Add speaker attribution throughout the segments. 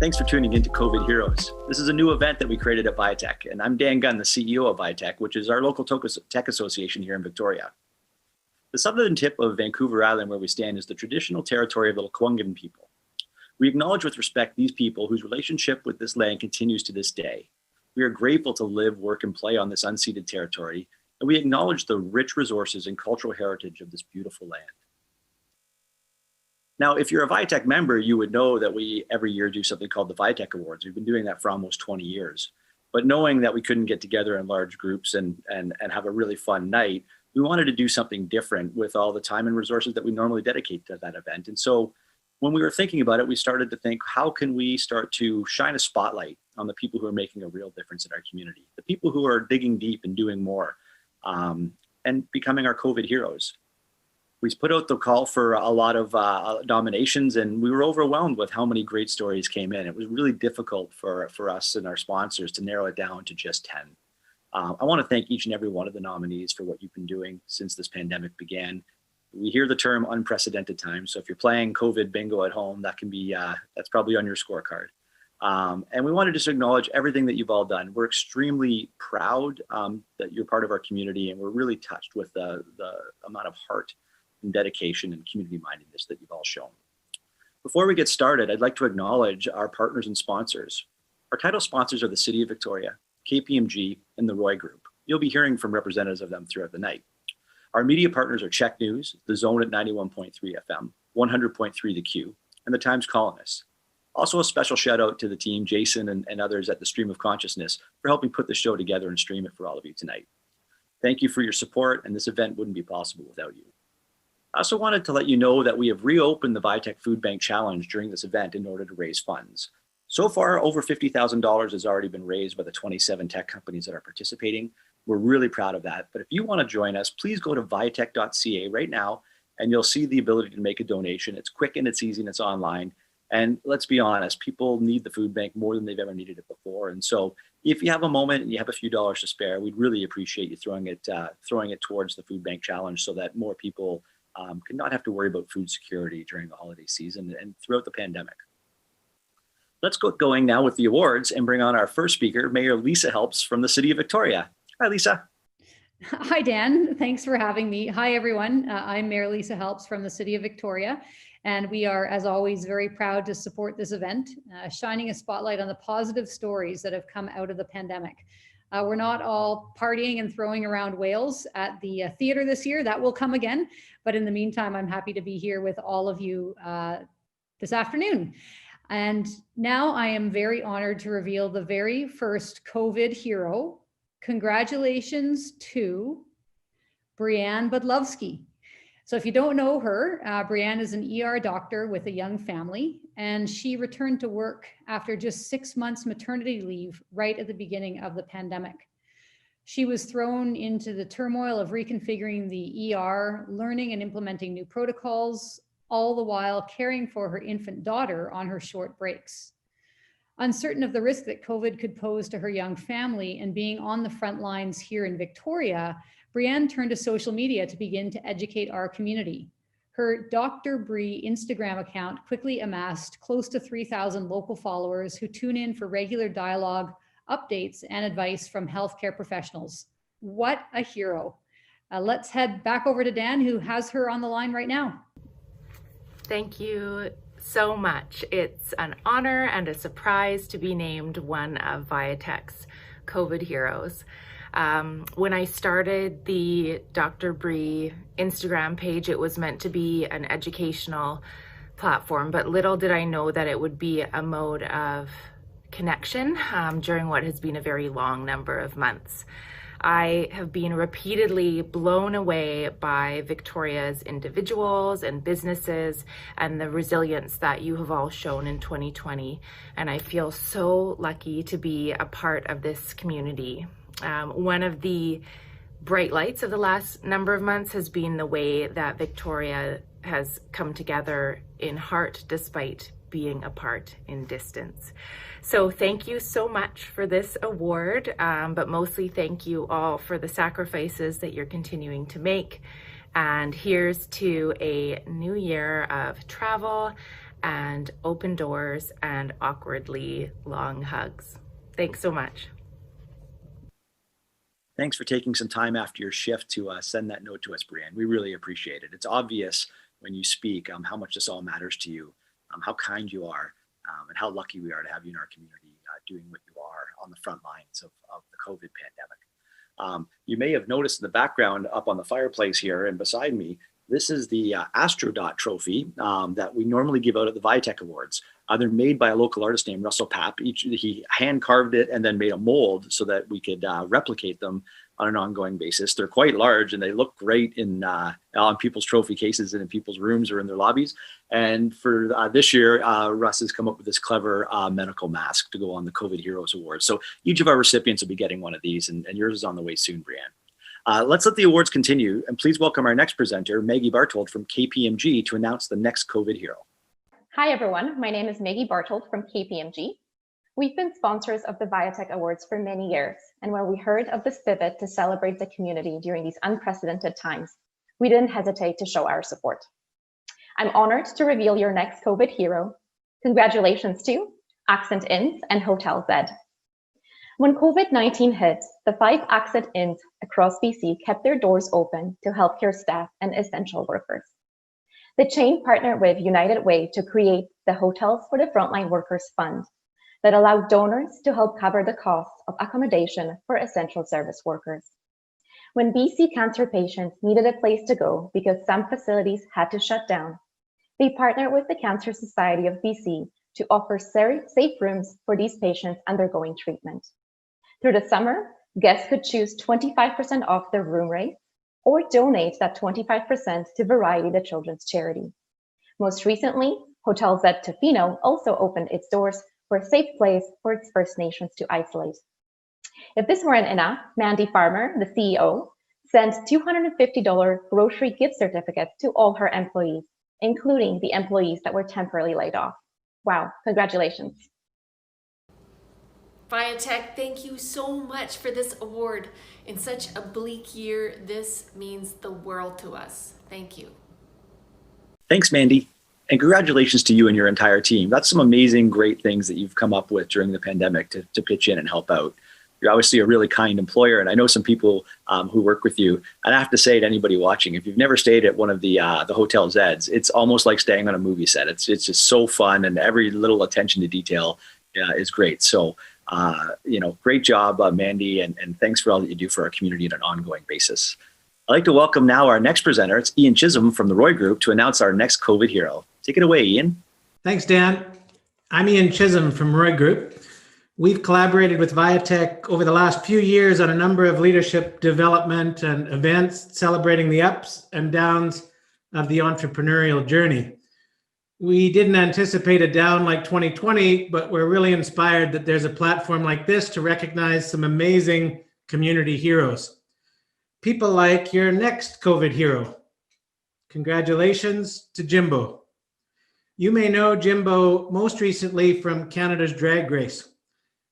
Speaker 1: Thanks for tuning into COVID Heroes. This is a new event that we created at Viatech, and I'm Dan Gunn, the CEO of Viatech, which is our local tech association here in Victoria. The southern tip of Vancouver Island where we stand is the traditional territory of the Lekwungen people. We acknowledge with respect these people whose relationship with this land continues to this day. We are grateful to live, work, and play on this unceded territory, and we acknowledge the rich resources and cultural heritage of this beautiful land. Now, if you're a Viatech member, you would know that we every year do something called the VIATEC Awards. We've been doing that for almost 20 years. But knowing that we couldn't get together in large groups and have a really fun night, we wanted to do something different with all the time and resources that we normally dedicate to that event. And so when we were thinking about it, we started to think, how can we start to shine a spotlight on the people who are making a real difference in our community, the people who are digging deep and doing more, and becoming our COVID heroes. We put out the call for a lot of nominations, and we were overwhelmed with how many great stories came in. It was really difficult for us and our sponsors to narrow it down to just 10. I want to thank each and every one of the nominees for what you've been doing since this pandemic began. We hear the term unprecedented times. So if you're playing COVID bingo at home, that can be, that's probably on your scorecard. And we want to just acknowledge everything that you've all done. We're extremely proud that you're part of our community, and we're really touched with the amount of heart and dedication and community mindedness that you've all shown. Before we get started, I'd like to acknowledge our partners and sponsors. Our title sponsors are the City of Victoria, KPMG, and the Roy Group. You'll be hearing from representatives of them throughout the night. Our media partners are Czech News, The Zone at 91.3 FM, 100.3 The Q, and the Times Colonist. Also a special shout out to the team, Jason and others at the Stream of Consciousness for helping put the show together and stream it for all of you tonight. Thank you for your support, and this event wouldn't be possible without you. I also wanted to let you know that we have reopened the Viatech Food Bank Challenge during this event in order to raise funds. So far, over $50,000 has already been raised by the 27 tech companies that are participating. We're really proud of that. But if you want to join us, please go to viatech.ca right now, and you'll see the ability to make a donation. It's quick and it's easy and it's online. And let's be honest, people need the food bank more than they've ever needed it before. And so if you have a moment and you have a few dollars to spare, we'd really appreciate you throwing it towards the Food Bank Challenge so that more people can not have to worry about food security during the holiday season and throughout the pandemic. Let's get going now with the awards and bring on our first speaker, Mayor Lisa Helps from the City of Victoria. Hi, Lisa.
Speaker 2: Hi, Dan. Thanks for having me. Hi, everyone. I'm Mayor Lisa Helps from the City of Victoria, and we are, as always, very proud to support this event, shining a spotlight on the positive stories that have come out of the pandemic. We're not all partying and throwing around whales at the theater this year. That will come again. But in the meantime, I'm happy to be here with all of you this afternoon. And now I am very honored to reveal the very first COVID hero. Congratulations to Brianne Budlovski. So if you don't know her, Brianne is an ER doctor with a young family, and she returned to work after just 6 months maternity leave right at the beginning of the pandemic. She was thrown into the turmoil of reconfiguring the ER, learning and implementing new protocols, all the while caring for her infant daughter on her short breaks. Uncertain of the risk that COVID could pose to her young family and being on the front lines here in Victoria, Brianne turned to social media to begin to educate our community. Her Dr. Bree Instagram account quickly amassed close to 3,000 local followers who tune in for regular dialogue, updates, and advice from healthcare professionals. What a hero. Let's head back over to Dan, who has her on the line right now.
Speaker 3: Thank you so much. It's an honor and a surprise to be named one of Viatech's COVID heroes. When I started the Dr. Bree Instagram page, it was meant to be an educational platform, but little did I know that it would be a mode of connection during what has been a very long number of months. I have been repeatedly blown away by Victoria's individuals and businesses and the resilience that you have all shown in 2020. And I feel so lucky to be a part of this community. One of the bright lights of the last number of months has been the way that Victoria has come together in heart despite being apart in distance. So thank you so much for this award, but mostly thank you all for the sacrifices that you're continuing to make. And here's to a new year of travel and open doors and awkwardly long hugs. Thanks so much.
Speaker 1: Thanks for taking some time after your shift to send that note to us, Brianne. We really appreciate it. It's obvious when you speak how much this all matters to you, how kind you are, and how lucky we are to have you in our community doing what you are on the front lines of the COVID pandemic. You may have noticed in the background up on the fireplace here and beside me, this is the Astro Dot Trophy that we normally give out at the VIATEC Awards. They're made by a local artist named Russell Papp. He hand carved it and then made a mold so that we could replicate them on an ongoing basis. They're quite large and they look great in on people's trophy cases and in people's rooms or in their lobbies. And for this year, Russ has come up with this clever medical mask to go on the COVID Heroes Awards. So each of our recipients will be getting one of these, and yours is on the way soon, Brianne. Let's let the awards continue, and please welcome our next presenter, Maggie Bartold from KPMG, to announce the next COVID hero.
Speaker 4: Hi everyone, my name is Maggie Bartold from KPMG. We've been sponsors of the VIATEC Awards for many years, and when we heard of this pivot to celebrate the community during these unprecedented times, we didn't hesitate to show our support. I'm honored to reveal your next COVID hero. Congratulations to Accent Inns and Hotel Z. When COVID-19 hit, the 5 Accent Inns across BC kept their doors open to healthcare staff and essential workers. The chain partnered with United Way to create the Hotels for the Frontline Workers Fund that allowed donors to help cover the cost of accommodation for essential service workers. When BC cancer patients needed a place to go because some facilities had to shut down, they partnered with the Cancer Society of BC to offer safe rooms for these patients undergoing treatment. Through the summer, guests could choose 25% off their room rate or donate that 25% to Variety, the children's charity. Most recently, Hotel Z Tofino also opened its doors for a safe place for its First Nations to isolate. If this weren't enough, Mandy Farmer, the CEO, sent $250 grocery gift certificates to all her employees, including the employees that were temporarily laid off. Wow, congratulations.
Speaker 5: Viatech, thank you so much for this award. In such a bleak year, this means the world to us. Thank you.
Speaker 1: Thanks, Mandy. And congratulations to you and your entire team. That's some amazing, great things that you've come up with during the pandemic to pitch in and help out. You're obviously a really kind employer, and I know some people who work with you. And I have to say to anybody watching, if you've never stayed at one of the Hotel Z's, it's almost like staying on a movie set. It's just so fun, and every little attention to detail is great. So, great job, Mandy, and thanks for all that you do for our community on an ongoing basis. I'd like to welcome now our next presenter. It's Ian Chisholm from the Roy Group to announce our next COVID hero. Take it away, Ian.
Speaker 6: Thanks, Dan. I'm Ian Chisholm from Roy Group. We've collaborated with Viatech over the last few years on a number of leadership development and events celebrating the ups and downs of the entrepreneurial journey. We didn't anticipate a down like 2020, but we're really inspired that there's a platform like this to recognize some amazing community heroes. People like your next COVID hero. Congratulations to Jimbo. You may know Jimbo most recently from Canada's Drag Race.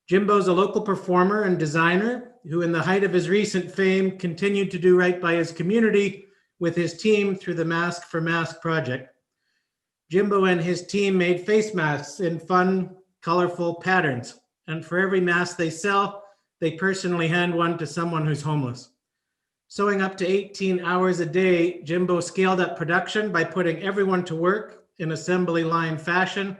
Speaker 6: Jimbo's a local performer and designer who, in the height of his recent fame, continued to do right by his community with his team through the Mask for Mask project. Jimbo and his team made face masks in fun, colorful patterns. And for every mask they sell, they personally hand one to someone who's homeless. Sewing up to 18 hours a day, Jimbo scaled up production by putting everyone to work in assembly line fashion,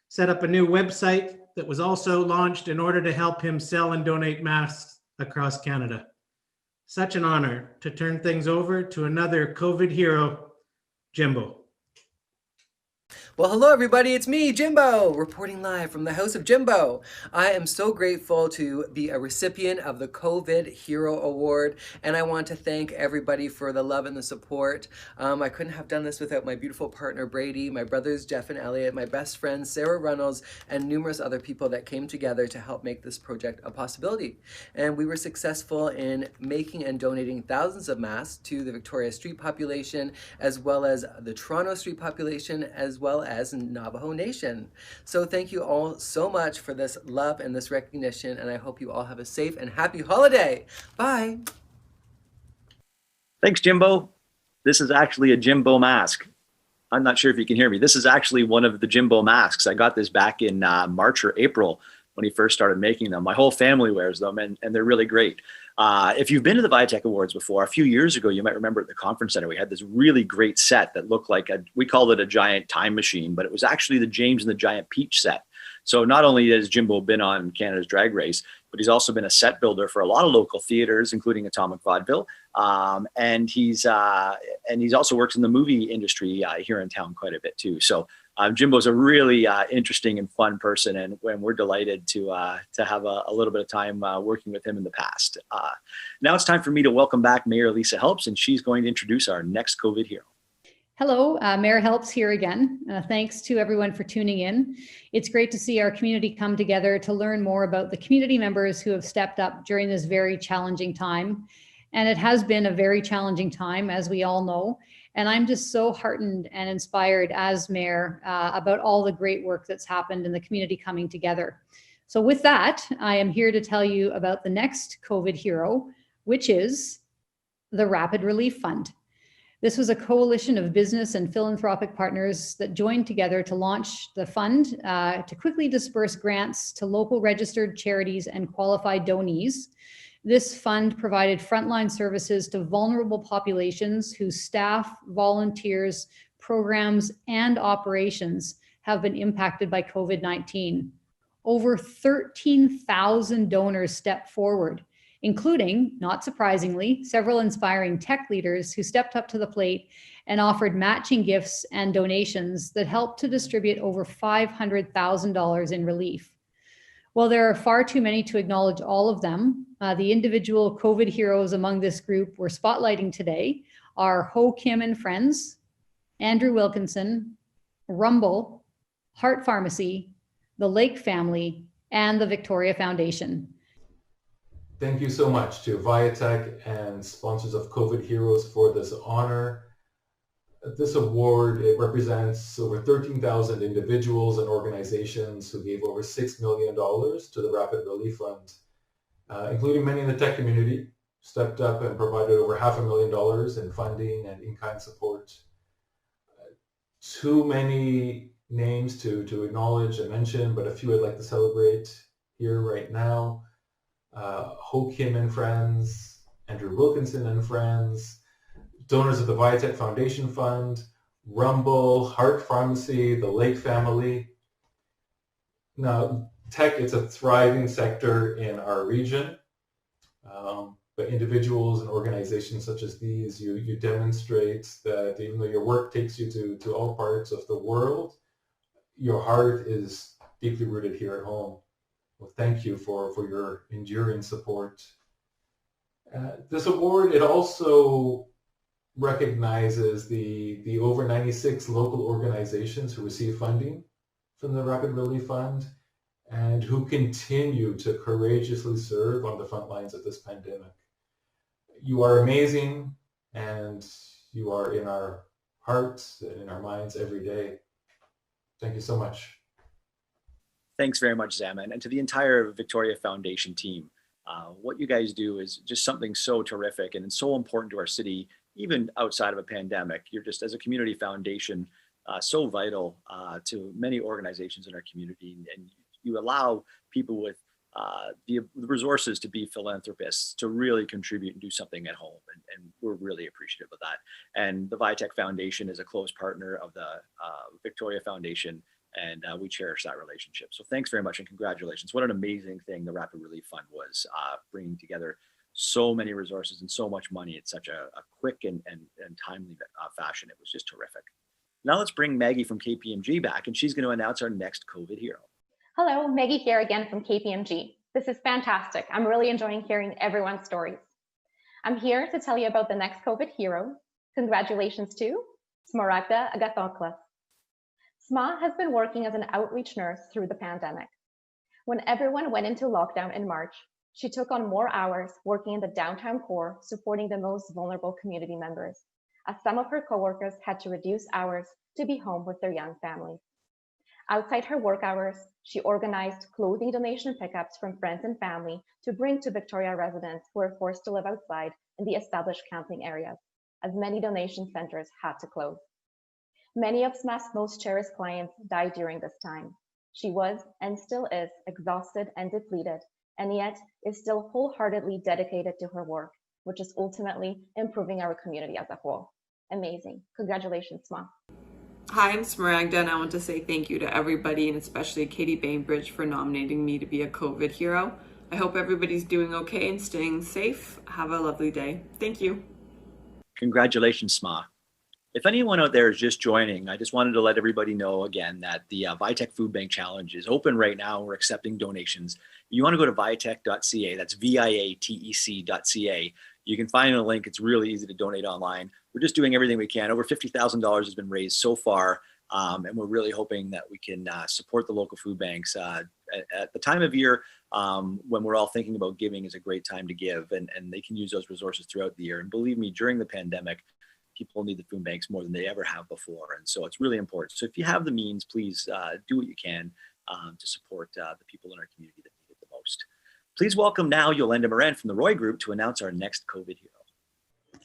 Speaker 6: set up a new website that was also launched in order to help him sell and donate masks across Canada. Such an honor to turn things over to another COVID hero, Jimbo.
Speaker 7: Well, hello everybody, it's me, Jimbo, reporting live from the House of Jimbo. I am so grateful to be a recipient of the COVID Hero Award, and I want to thank everybody for the love and the support. I couldn't have done this without my beautiful partner, Brady, my brothers, Jeff and Elliot, my best friend, Sarah Reynolds, and numerous other people that came together to help make this project a possibility. And we were successful in making and donating thousands of masks to the Victoria Street population, as well as the Toronto Street population, as well as Navajo Nation. So thank you all so much for this love and this recognition, and I hope you all have a safe and happy holiday. Bye.
Speaker 1: Thanks, Jimbo. This is actually a Jimbo Mask. I'm not sure if you can hear me. This is actually one of the Jimbo Masks. I got this back in March or April when he first started making them. My whole family wears them, and they're really great. If you've been to the VIATEC Awards before, a few years ago, you might remember at the conference center, we had this really great set that looked like we called it a giant time machine, but it was actually the James and the Giant Peach set. So not only has Jimbo been on Canada's Drag Race, but he's also been a set builder for a lot of local theaters, including Atomic Vaudeville. And he's also worked in the movie industry here in town quite a bit too. So Jimbo's a really interesting and fun person, and we're delighted to have a little bit of time working with him in the past. Now it's time for me to welcome back Mayor Lisa Helps, and she's going to introduce our next COVID hero.
Speaker 2: Hello, Mayor Helps here again. Thanks to everyone for tuning in. It's great to see our community come together to learn more about the community members who have stepped up during this very challenging time. And it has been a very challenging time, as we all know. And I'm just so heartened and inspired as mayor about all the great work that's happened in the community coming together. So with that, I am here to tell you about the next COVID hero, which is the Rapid Relief Fund. This was a coalition of business and philanthropic partners that joined together to launch the fund to quickly disperse grants to local registered charities and qualified donees. This fund provided frontline services to vulnerable populations whose staff, volunteers, programs, and operations have been impacted by COVID-19. Over 13,000 donors stepped forward, including, not surprisingly, several inspiring tech leaders who stepped up to the plate and offered matching gifts and donations that helped to distribute over $500,000 in relief. While there are far too many to acknowledge all of them, the individual COVID heroes among this group we're spotlighting today are Ho Kim and Friends, Andrew Wilkinson, Rumble, Heart Pharmacy, the Lake Family, and the Victoria Foundation.
Speaker 8: Thank you so much to Viatech and sponsors of COVID Heroes for this honor. This award, it represents over 13,000 individuals and organizations who gave over $6 million to the Rapid Relief Fund, including many in the tech community, stepped up and provided over $500,000 in funding and in-kind support. Too many names to acknowledge and mention, but a few I'd like to celebrate here right now. Ho Kim and Friends, Andrew Wilkinson and Friends, donors of the Viatech Foundation Fund, Rumble, Heart Pharmacy, the Lake Family. Now, tech is a thriving sector in our region, but individuals and organizations such as these, you demonstrate that even though your work takes you to all parts of the world, your heart is deeply rooted here at home. Well, thank you for your enduring support. This award, it also recognizes the over 96 local organizations who receive funding from the Rapid Relief Fund and who continue to courageously serve on the front lines of this pandemic. You are amazing, and you are in our hearts and in our minds every day. Thank you so much.
Speaker 1: Thanks very much, Zam, and to the entire Victoria Foundation team. What you guys do is just something so terrific and so important to our city, even outside of a pandemic. You're just, as a community foundation, so vital to many organizations in our community, and you allow people with the resources to be philanthropists to really contribute and do something at home, and we're really appreciative of that. And the Viatech Foundation is a close partner of the Victoria Foundation, and we cherish that relationship. So thanks very much and congratulations. What an amazing thing the Rapid Relief Fund was, bringing together so many resources and so much money in such a quick and timely fashion. It was just terrific. Now let's bring Maggie from KPMG back, and she's going to announce our next COVID hero.
Speaker 4: Hello, Maggie here again from KPMG. This is fantastic. I'm really enjoying hearing everyone's stories. I'm here to tell you about the next COVID hero. Congratulations to Smaragda Agathoklas. SMA has been working as an outreach nurse through the pandemic. When everyone went into lockdown in March, she took on more hours working in the downtown core, supporting the most vulnerable community members, as some of her coworkers had to reduce hours to be home with their young families. Outside her work hours, she organized clothing donation pickups from friends and family to bring to Victoria residents who were forced to live outside in the established camping areas, as many donation centers had to close. Many of SMAS's most cherished clients died during this time. She was, and still is, exhausted and depleted, and yet is still wholeheartedly dedicated to her work, which is ultimately improving our community as a whole. Amazing. Congratulations, SMA.
Speaker 9: Hi, I'm Smaragda, and I want to say thank you to everybody, and especially Katie Bainbridge for nominating me to be a COVID hero. I hope everybody's doing okay and staying safe. Have a lovely day. Thank you.
Speaker 1: Congratulations, SMA. If anyone out there is just joining, I just wanted to let everybody know again that the Viatech Food Bank Challenge is open right now. We're accepting donations. You want to go to viatech.ca. That's viatec.ca. You can find a link. It's really easy to donate online. We're just doing everything we can. Over $50,000 has been raised so far, and we're really hoping that we can support the local food banks. At the time of year when we're all thinking about giving is a great time to give, and they can use those resources throughout the year. And believe me, during the pandemic, people need the food banks more than they ever have before. And so it's really important. So if you have the means, please do what you can to support the people in our community that need it the most. Please welcome now Yolanda Moran from the Roy Group to announce our next COVID hero.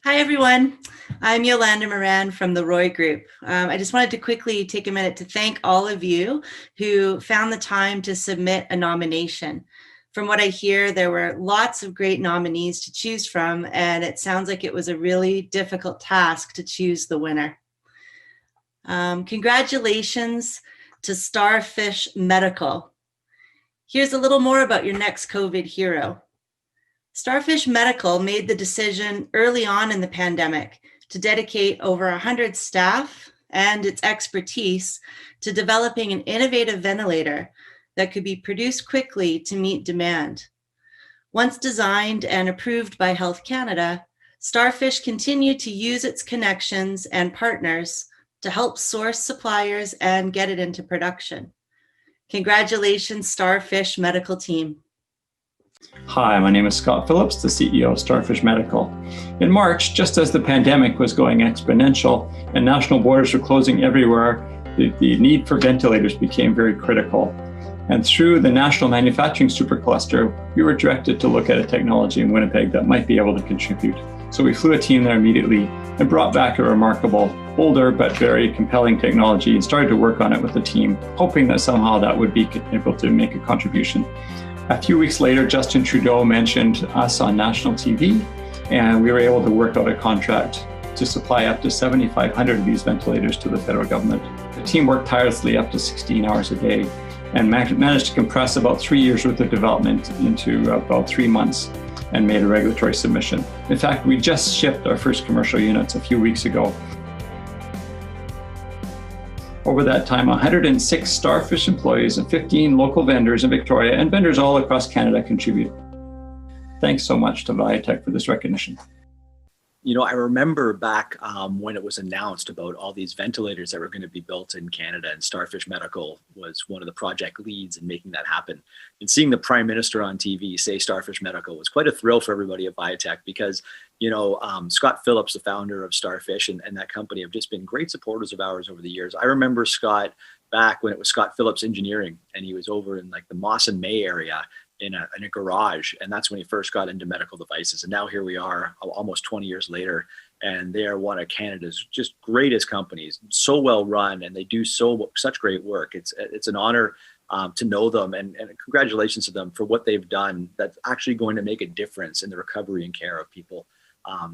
Speaker 10: Hi, everyone. I'm Yolanda Moran from the Roy Group. I just wanted to quickly take a minute to thank all of you who found the time to submit a nomination. From what I hear, there were lots of great nominees to choose from, and it sounds like it was a really difficult task to choose the winner. Congratulations to Starfish Medical. Here's a little more about your next COVID hero. Starfish Medical made the decision early on in the pandemic to dedicate over 100 staff and its expertise to developing an innovative ventilator that could be produced quickly to meet demand. Once designed and approved by Health Canada, Starfish continued to use its connections and partners to help source suppliers and get it into production. Congratulations, Starfish Medical team.
Speaker 11: Hi, my name is Scott Phillips, the CEO of Starfish Medical. In March, just as the pandemic was going exponential and national borders were closing everywhere, the need for ventilators became very critical. And through the National Manufacturing Supercluster, we were directed to look at a technology in Winnipeg that might be able to contribute. So we flew a team there immediately and brought back a remarkable, older but very compelling technology and started to work on it with the team, hoping that somehow that would be able to make a contribution. A few weeks later, Justin Trudeau mentioned us on national TV, and we were able to work out a contract to supply up to 7,500 of these ventilators to the federal government. The team worked tirelessly up to 16 hours a day and managed to compress about 3 years worth of development into about 3 months and made a regulatory submission. In fact, we just shipped our first commercial units a few weeks ago. Over that time, 106 Starfish employees and 15 local vendors in Victoria and vendors all across Canada contributed. Thanks so much to Viatech for this recognition.
Speaker 1: You know, I remember back when it was announced about all these ventilators that were going to be built in Canada, and Starfish Medical was one of the project leads in making that happen. And seeing the Prime Minister on TV say Starfish Medical was quite a thrill for everybody at Viatech because, you know, Scott Phillips, the founder of Starfish and that company, have just been great supporters of ours over the years. I remember Scott back when it was Scott Phillips Engineering, and he was over in like the Moss and May area in a garage, and that's when he first got into medical devices. And now here we are almost 20 years later, and they are one of Canada's just greatest companies, so well run, and they do such great work. It's an honor to know them, and congratulations to them for what they've done that's actually going to make a difference in the recovery and care of people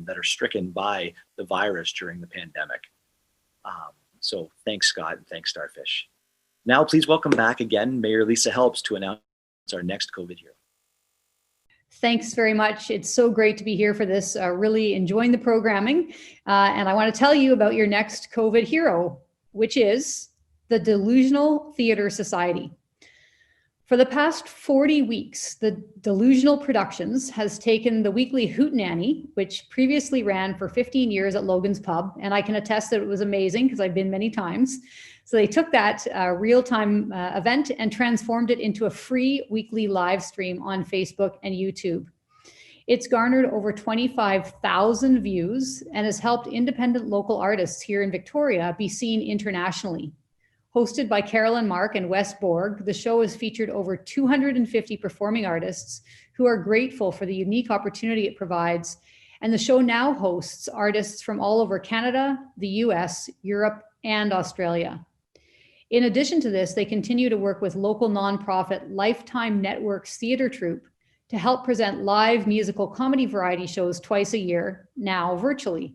Speaker 1: that are stricken by the virus during the pandemic. So thanks, Scott, and thanks, Starfish. Now please welcome back again Mayor Lisa Helps to announce our next COVID hero.
Speaker 2: Thanks very much. It's so great to be here for this. Really enjoying the programming. And I want to tell you about your next COVID hero, which is the Delusional Theatre Society. For the past 40 weeks, the Delusional Productions has taken the weekly Hootenanny, which previously ran for 15 years at Logan's Pub, and I can attest that it was amazing because I've been many times. So they took that real-time event and transformed it into a free weekly live stream on Facebook and YouTube. It's garnered over 25,000 views and has helped independent local artists here in Victoria be seen internationally. Hosted by Carolyn Mark and Wes Borg, the show has featured over 250 performing artists who are grateful for the unique opportunity it provides. And the show now hosts artists from all over Canada, the US, Europe, and Australia. In addition to this, they continue to work with local nonprofit Lifetime Networks Theatre Troupe to help present live musical comedy variety shows twice a year, now virtually.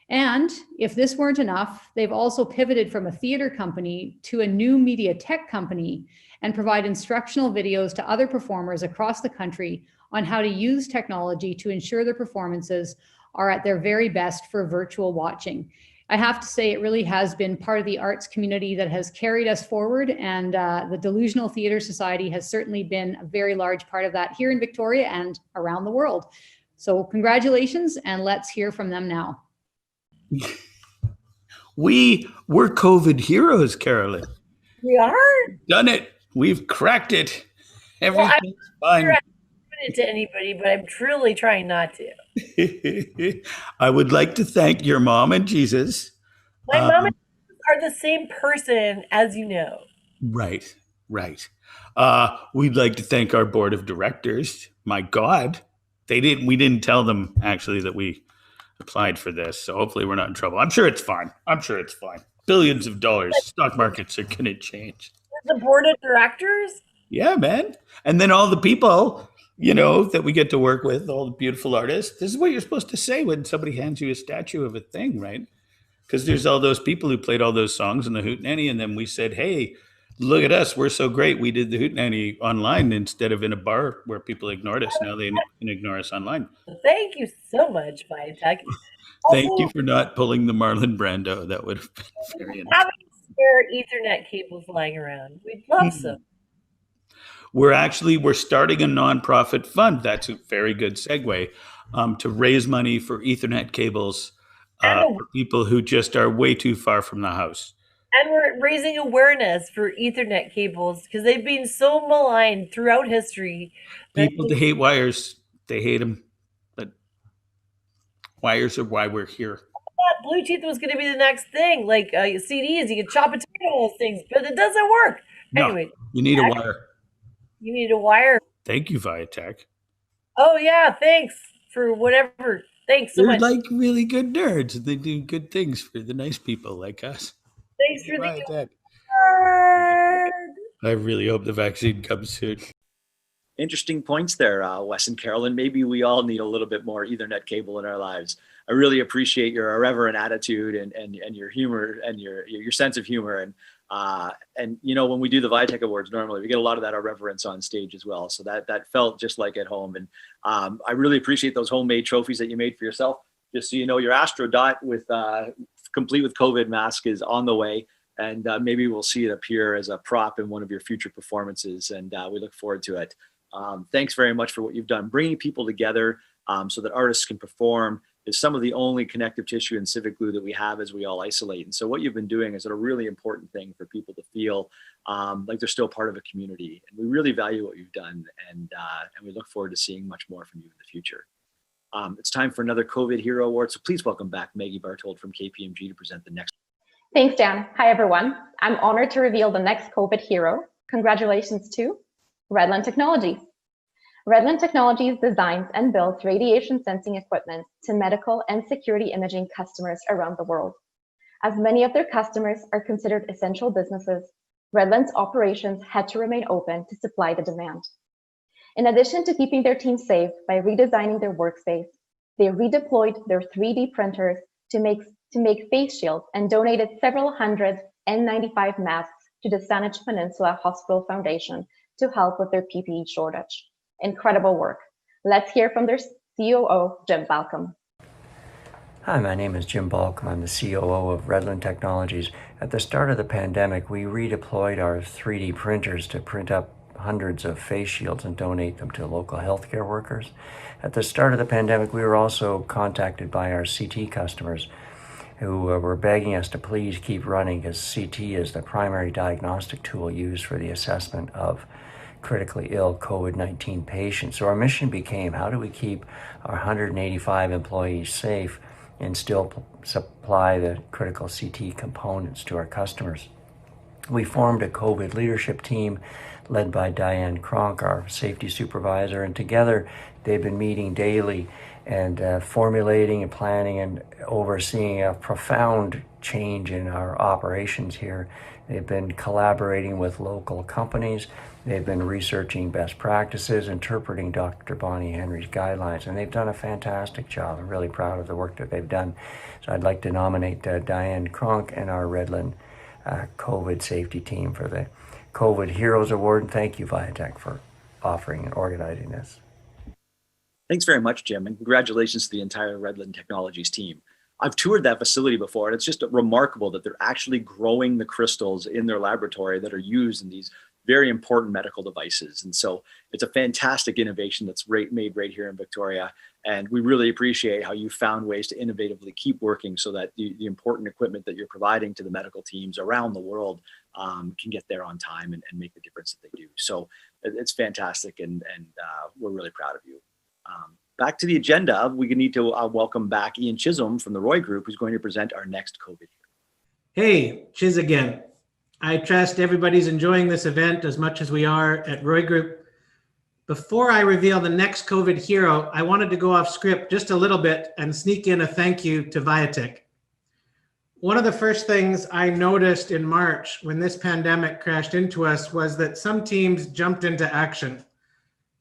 Speaker 2: And if this weren't enough, they've also pivoted from a theater company to a new media tech company and provide instructional videos to other performers across the country on how to use technology to ensure their performances are at their very best for virtual watching. I have to say it really has been part of the arts community that has carried us forward, and the Delusional Theatre Society has certainly been a very large part of that here in Victoria and around the world. So congratulations, and let's hear from them now.
Speaker 12: We're COVID heroes, Carolyn.
Speaker 13: We are?
Speaker 12: Done it. We've cracked it. Everything's fine.
Speaker 13: Sure I haven't it to anybody, but I'm truly trying not to.
Speaker 12: I would like to thank your mom and Jesus.
Speaker 13: My mom and Jesus are the same person, as you know.
Speaker 12: Right. We'd like to thank our board of directors. My God, we didn't tell them actually that we applied for this, so hopefully we're not in trouble. I'm sure it's fine. Billions of dollars. Stock markets are going to change.
Speaker 13: The board of directors?
Speaker 12: Yeah, man. And then all the people, that we get to work with, all the beautiful artists. This is what you're supposed to say when somebody hands you a statue of a thing, right? Because there's all those people who played all those songs in the Hootenanny, and then we said, hey, look at us. We're so great. We did the Hootenanny online instead of in a bar where people ignored us. Now they can ignore us online.
Speaker 13: Thank you so much, Viatech.
Speaker 12: Thank you for not pulling the Marlon Brando. That would have been very nice.
Speaker 13: Having spare Ethernet cables lying around. We'd love some.
Speaker 12: We're starting a nonprofit fund. That's a very good segue to raise money for Ethernet cables for people who just are way too far from the house.
Speaker 13: And we're raising awareness for Ethernet cables because they've been so maligned throughout history.
Speaker 12: People hate wires. They hate them. But wires are why we're here.
Speaker 13: I thought Bluetooth was going to be the next thing. Like CDs, you can chop and turn all those things, but it doesn't work.
Speaker 12: No,
Speaker 13: anyway,
Speaker 12: you need a wire.
Speaker 13: You need a wire.
Speaker 12: Thank you, Viatech.
Speaker 13: Oh, yeah. Thanks for whatever. Thanks so much.
Speaker 12: They're like really good nerds. They do good things for the nice people like us.
Speaker 13: Thanks for
Speaker 12: the I really hope the vaccine comes soon.
Speaker 1: Interesting points there, Wes and Carolyn. Maybe we all need a little bit more Ethernet cable in our lives. I really appreciate your irreverent attitude and your humor and your sense of humor. And when we do the VIATEC Awards, normally we get a lot of that irreverence on stage as well. So that felt just like at home. And I really appreciate those homemade trophies that you made for yourself. Just so you know, your Astro Dot with complete with COVID mask is on the way. And maybe we'll see it appear as a prop in one of your future performances. And we look forward to it. Thanks very much for what you've done. Bringing people together so that artists can perform is some of the only connective tissue and civic glue that we have as we all isolate. And so what you've been doing is a really important thing for people to feel like they're still part of a community. And we really value what you've done. And we look forward to seeing much more from you in the future. It's time for another COVID Hero Award. So please welcome back Maggie Bartold from KPMG to present the next.
Speaker 4: Thanks, Dan. Hi, everyone. I'm honored to reveal the next COVID hero. Congratulations to Redland Technologies. Redland Technologies designs and builds radiation sensing equipment to medical and security imaging customers around the world. As many of their customers are considered essential businesses, Redland's operations had to remain open to supply the demand. In addition to keeping their team safe by redesigning their workspace, they redeployed their 3D printers to make face shields and donated several hundred N95 masks to the Saanich Peninsula Hospital Foundation to help with their PPE shortage. Incredible work. Let's hear from their COO, Jim Balcom.
Speaker 14: Hi, my name is Jim Balcom. I'm the COO of Redland Technologies. At the start of the pandemic, we redeployed our 3D printers to print up hundreds of face shields and donate them to local healthcare workers. At the start of the pandemic, we were also contacted by our CT customers who were begging us to please keep running, because CT is the primary diagnostic tool used for the assessment of critically ill COVID-19 patients. So our mission became, how do we keep our 185 employees safe and still supply the critical CT components to our customers? We formed a COVID leadership team led by Diane Kronk, our safety supervisor, and together they've been meeting daily and formulating and planning and overseeing a profound change in our operations here. They've been collaborating with local companies. They've been researching best practices, interpreting Dr. Bonnie Henry's guidelines, and they've done a fantastic job. I'm really proud of the work that they've done. So I'd like to nominate Diane Cronk and our Redland COVID safety team for the COVID Heroes Award. And thank you, Viatech, for offering and organizing this.
Speaker 1: Thanks very much, Jim, and congratulations to the entire Redland Technologies team. I've toured that facility before, and it's just remarkable that they're actually growing the crystals in their laboratory that are used in these very important medical devices. And so it's a fantastic innovation that's made right here in Victoria. And we really appreciate how you found ways to innovatively keep working so that the important equipment that you're providing to the medical teams around the world can get there on time and make the difference that they do. So it's fantastic, and we're really proud of you. Back to the agenda, we need to welcome back Ian Chisholm from the Roy Group, who's going to present our next COVID.
Speaker 6: Hey, Chiz again. I trust everybody's enjoying this event as much as we are at Roy Group. Before I reveal the next COVID hero, I wanted to go off script just a little bit and sneak in a thank you to Viatech. One of the first things I noticed in March when this pandemic crashed into us was that some teams jumped into action.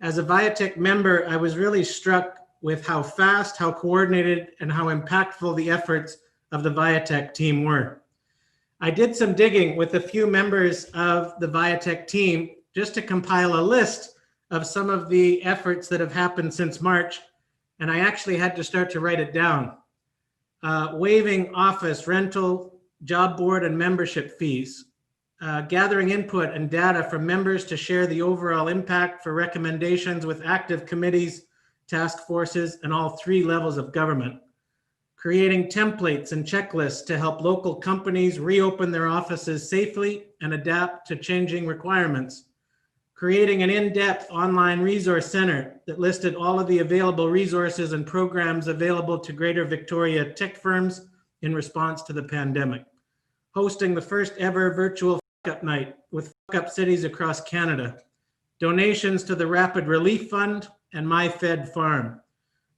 Speaker 6: As a Viatech member, I was really struck with how fast, how coordinated, and how impactful the efforts of the Viatech team were. I did some digging with a few members of the Viatech team just to compile a list of some of the efforts that have happened since March, and I actually had to start to write it down. Waiving office, rental, job board, and membership fees. Gathering input and data from members to share the overall impact for recommendations with active committees, task forces, and all three levels of government. Creating templates and checklists to help local companies reopen their offices safely and adapt to changing requirements. Creating an in-depth online resource center that listed all of the available resources and programs available to Greater Victoria tech firms in response to the pandemic. Hosting the first ever virtual fuck-up night with fuck-up cities across Canada. Donations to the Rapid Relief Fund and My Fed Farm.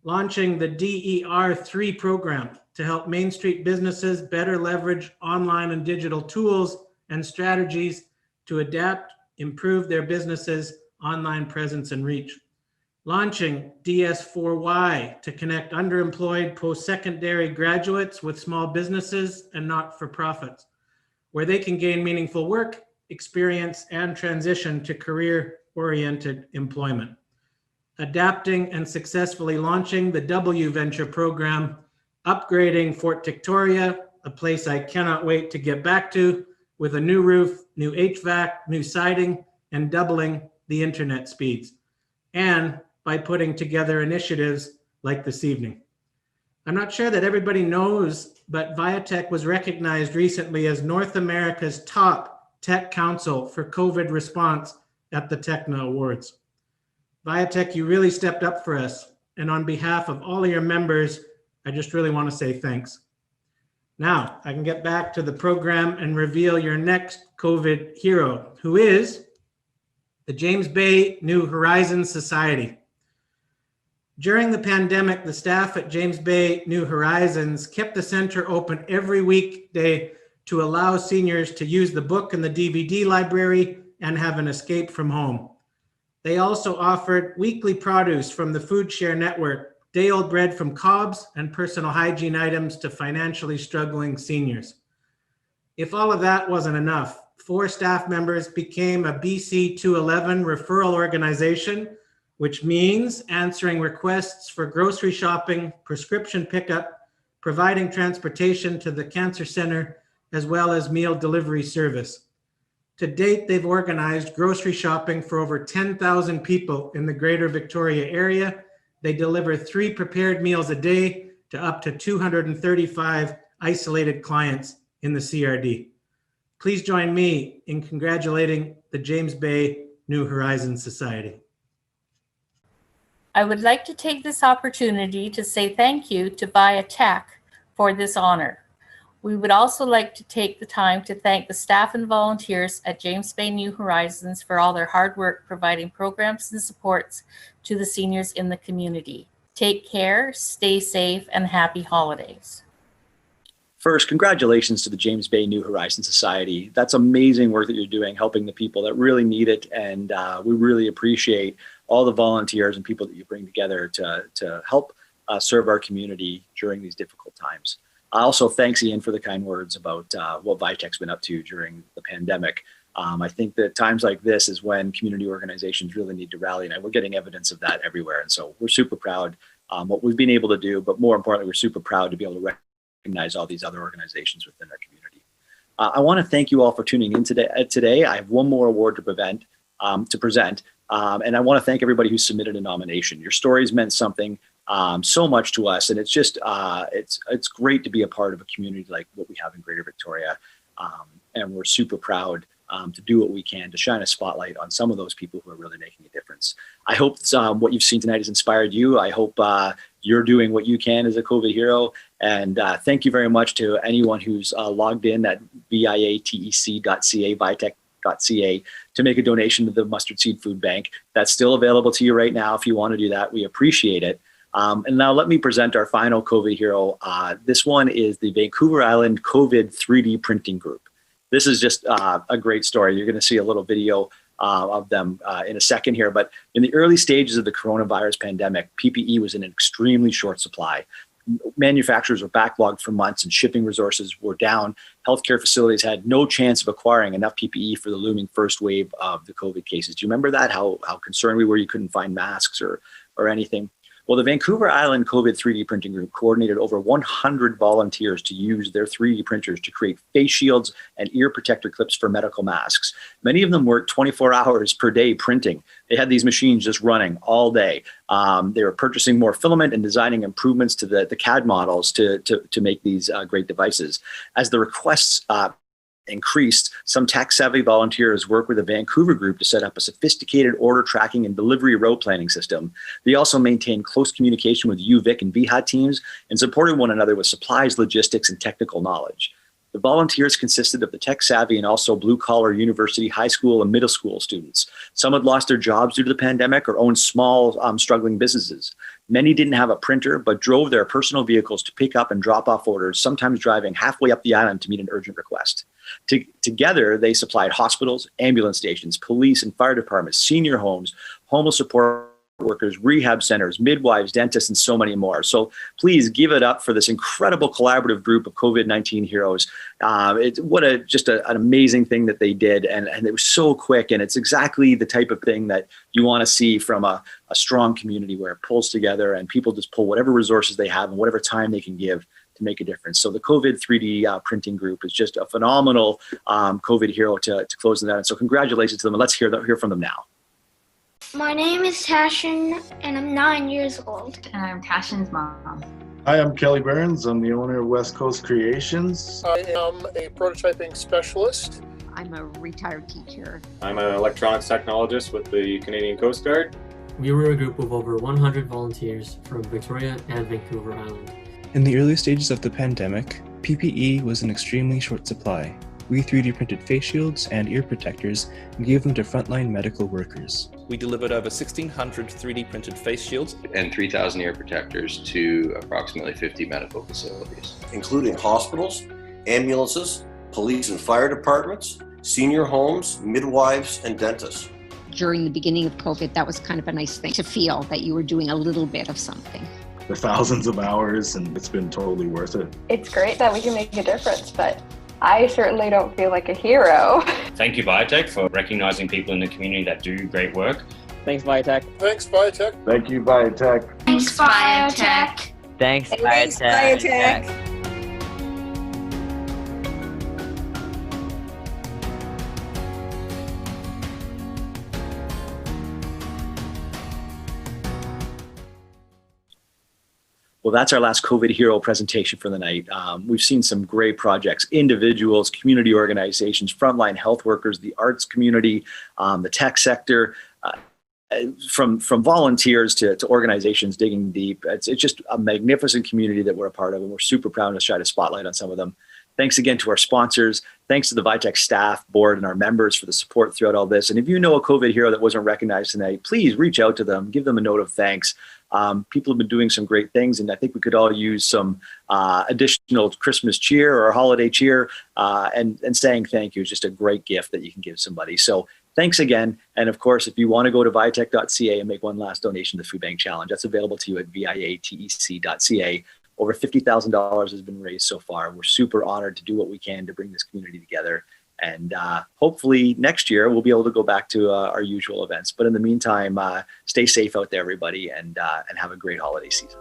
Speaker 6: Launching the DER3 program to help Main Street businesses better leverage online and digital tools and strategies to adapt, improve their businesses' online presence and reach. Launching DS4Y to connect underemployed post-secondary graduates with small businesses and not-for-profits, where they can gain meaningful work, experience, and transition to career-oriented employment. Adapting and successfully launching the W Venture program, upgrading Fort Victoria, a place I cannot wait to get back to, with a new roof, new HVAC, new siding, and doubling the internet speeds. And by putting together initiatives like this evening. I'm not sure that everybody knows, but Viatech was recognized recently as North America's top tech council for COVID response at the Techno Awards. Viatech, you really stepped up for us. And on behalf of all of your members, I just really want to say thanks. Now, I can get back to the program and reveal your next COVID hero, who is the James Bay New Horizons Society. During the pandemic, the staff at James Bay New Horizons kept the center open every weekday to allow seniors to use the book and the DVD library and have an escape from home. They also offered weekly produce from the Food Share Network, day-old bread from Cobb's, and personal hygiene items to financially struggling seniors. If all of that wasn't enough, 4 staff members became a BC 211 referral organization, which means answering requests for grocery shopping, prescription pickup, providing transportation to the cancer center, as well as meal delivery service. To date, they've organized grocery shopping for over 10,000 people in the Greater Victoria area. They deliver 3 prepared meals a day to up to 235 isolated clients in the CRD. Please join me in congratulating the James Bay New Horizons Society.
Speaker 15: I would like to take this opportunity to say thank you to Viatech for this honor. We would also like to take the time to thank the staff and volunteers at James Bay New Horizons for all their hard work providing programs and supports to the seniors in the community. Take care, stay safe, and happy holidays.
Speaker 1: First, congratulations to the James Bay New Horizons Society. That's amazing work that you're doing, helping the people that really need it. And we really appreciate all the volunteers and people that you bring together to help serve our community during these difficult times. Also, thanks, Ian, for the kind words about what Viatech's been up to during the pandemic. I think that times like this is when community organizations really need to rally, and we're getting evidence of that everywhere. And so we're super proud what we've been able to do, but more importantly, we're super proud to be able to recognize all these other organizations within our community. I want to thank you all for tuning in today. I have one more award to present, and I want to thank everybody who submitted a nomination. Your stories meant something so much to us, and it's just it's great to be a part of a community like what we have in Greater Victoria, and we're super proud to do what we can to shine a spotlight on some of those people who are really making a difference. I hope what you've seen tonight has inspired you. I hope you're doing what you can as a COVID hero. And thank you very much to anyone who's logged in at viatec.ca, viatech.ca, to make a donation to the Mustard Seed Food Bank. That's still available to you right now if you want to do that. We appreciate it. And now let me present our final COVID hero. This one is the Vancouver Island COVID 3D Printing Group. This is just a great story. You're going to see a little video of them in a second here. But in the early stages of the coronavirus pandemic, PPE was in an extremely short supply. Manufacturers were backlogged for months and shipping resources were down. Healthcare facilities had no chance of acquiring enough PPE for the looming first wave of the COVID cases. Do you remember that? How concerned we were you couldn't find masks or anything? Well, the Vancouver Island COVID 3D Printing Group coordinated over 100 volunteers to use their 3D printers to create face shields and ear protector clips for medical masks. Many of them worked 24 hours per day printing. They had these machines just running all day. They were purchasing more filament and designing improvements to the CAD models to make these great devices. As the requests increased, some tech-savvy volunteers worked with a Vancouver group to set up a sophisticated order tracking and delivery route planning system. They also maintained close communication with UVic and VHAT teams and supported one another with supplies, logistics, and technical knowledge. The volunteers consisted of the tech-savvy and also blue-collar university, high school, and middle school students. Some had lost their jobs due to the pandemic or owned small, struggling businesses. Many didn't have a printer, but drove their personal vehicles to pick up and drop off orders, sometimes driving halfway up the island to meet an urgent request. Together, they supplied hospitals, ambulance stations, police and fire departments, senior homes, homeless support workers, rehab centers, midwives, dentists, and so many more. So please give it up for this incredible collaborative group of COVID-19 heroes. Just an amazing thing that they did. And it was so quick. And it's exactly the type of thing that you want to see from a strong community where it pulls together and people just pull whatever resources they have and whatever time they can give to make a difference. So the COVID 3D printing group is just a phenomenal COVID hero to close that. And so congratulations to them. And let's hear from them now.
Speaker 16: My name is Tashin, and I'm 9 years old.
Speaker 17: And I'm Tashin's mom.
Speaker 18: Hi, I'm Kelly Burns. I'm the owner of West Coast Creations.
Speaker 19: I am a prototyping specialist.
Speaker 17: I'm a retired teacher.
Speaker 20: I'm an electronics technologist with the Canadian Coast Guard.
Speaker 21: We were a group of over 100 volunteers from Victoria and Vancouver Island.
Speaker 22: In the early stages of the pandemic, PPE was in extremely short supply. We 3D printed face shields and ear protectors and gave them to frontline medical workers.
Speaker 23: We delivered over 1,600 3D printed face shields
Speaker 24: and 3,000 ear protectors to approximately 50 medical facilities,
Speaker 25: including hospitals, ambulances, police and fire departments, senior homes, midwives, and dentists.
Speaker 17: During the beginning of COVID, that was kind of a nice thing to feel that you were doing a little bit of something.
Speaker 18: For thousands of hours, and it's been totally worth it.
Speaker 26: It's great that we can make a difference, but I certainly don't feel like a hero.
Speaker 27: Thank you, Viatech, for recognizing people in the community that do great work.
Speaker 28: Thanks, Viatech.
Speaker 19: Thanks, Viatech.
Speaker 18: Thank you, Viatech.
Speaker 16: Thanks, Viatech.
Speaker 28: Thanks,
Speaker 26: Thanks, Viatech.
Speaker 1: Well, that's our last COVID hero presentation for the night. We've seen some great projects, individuals, community organizations, frontline health workers, the arts community, the tech sector, from volunteers to organizations digging deep. It's just a magnificent community that we're a part of, and we're super proud to try to spotlight on some of them. Thanks again to our sponsors. Thanks to the Viatech staff, board, and our members for the support throughout all this. And if you know a COVID hero that wasn't recognized tonight, please reach out to them, give them a note of thanks. People have been doing some great things, and I think we could all use some additional Christmas cheer or holiday cheer, and saying thank you is just a great gift that you can give somebody. So thanks again. And of course, if you want to go to viatech.ca and make one last donation to the Food Bank Challenge, that's available to you at viatec.ca. Over $50,000 has been raised so far. We're super honored to do what we can to bring this community together. And hopefully next year we'll be able to go back to our usual events. But in the meantime, stay safe out there, everybody, and have a great holiday season.